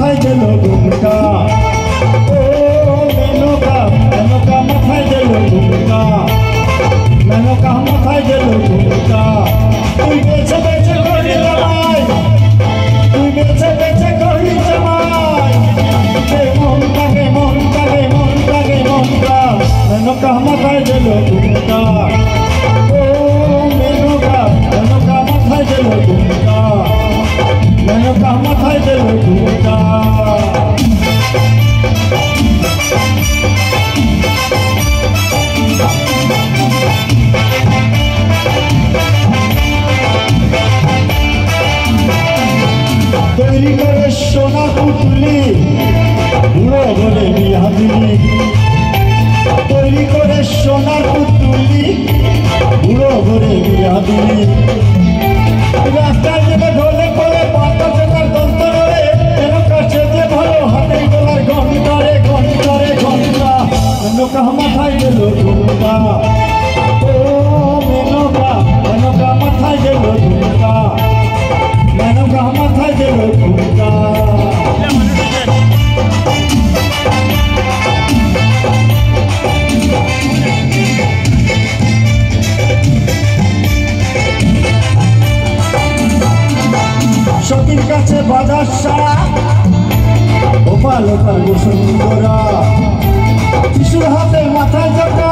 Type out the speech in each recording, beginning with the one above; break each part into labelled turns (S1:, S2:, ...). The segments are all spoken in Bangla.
S1: মাথায় গেল ঘুমটা, ও মেনকা মেনকা মাথায় গেল ঘুমটা, মেনকা মাথায় গেল ঘুমটা। তুই বেছে বেছে করলি জামাই, তুই বেছে বেছে করলি জামাই, মনটা গে মনটা গে মনটা গে মনটা, মেনকা মাথায় গেল ঘুমটা, ও মেনকা মেনকা মাথায় গেল ঘুমটা, মেনকা মাথায় গেল ঘুমটা। তৈরি করে সোনা পুতুলি বুড়ো বলে বিয়া দিলি, তৈরি করে সোনার পুতুলি বুড়ো বলে বিয়া দিলি। রাস্তায় যেতে ঢোলে করে পাতা চেতার দন্তরে কেন কাছে যে ভালো হাতের গলার ঘন্টারে ঘন্টারে ঘন্টা, মেনকা মাথায় গেল ঘুমটা, ও মেনকা মেনকা মাথায় গেল ঘুমটা, মেনকা মাথায় গেল ঘুমটা। সতীর কাছে বাজার সারা ওপাল ওপাল বসুন্ধরা, শিশুর হাতে মাথায় জটা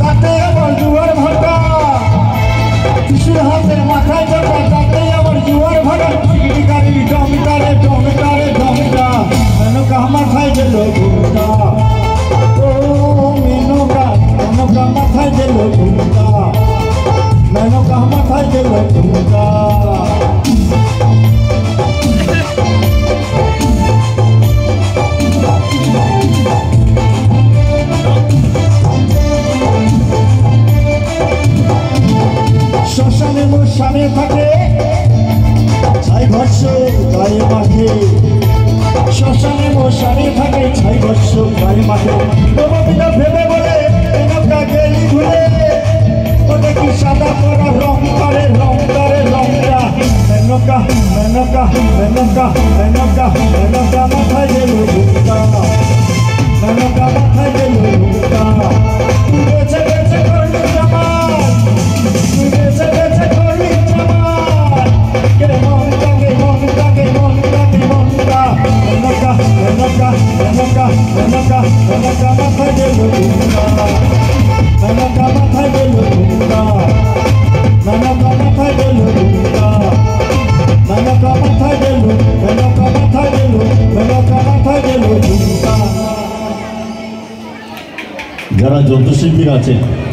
S1: তাতে আবার জুয়ার ভাটা, শিশুর হাতে মাথায় জটা তাতে আবার জুয়ার ভাটা, চিকটি গাড়ি টমেটারে টমেটারে টমেটা, মেনকা মাথায় গেল ঘুমটা, ও মেনকা মেনকা মাথায় গেল ঘুমটা, মেনকা মাথায় গেল ঘুমটা। শ্মশানে মশানে থাকে ছাই ভস্য গায়ে মাঠে, শ্মশানে মশানে থাকে ছাই ভস্য গায়ে মাঠে, নবমীরা ভেবে বলে মেনকা গেলি ভুলে, ওটা কি সাদা করা রং করে রং করে রংটা, মেনকা মেনকা মেনকা মেনকা মেনকা মাথায় গেল ঘুমটা, মেনকা মাথায় গেল ঘুমটা। তুই বেছে বেছে করলি জামাই, তুই বেছে বেছে করলি জামাই, কে মনটা গে মনটা গে মনটা গে মনটা, মেনকা মেনকা মেনকা মেনকা মেনকা মাথায় গেল ঘুমটা, মেনকা মাথায় গেল ঘুমটা, মেনকা মাথায় গেল ঘুমটা, মেনকা মাথায় গেল মেনকা মাথায় গেল মেনকা মাথায় গেল ঘুমটা। যারা যন্ত্রশিল্পীরা আছেন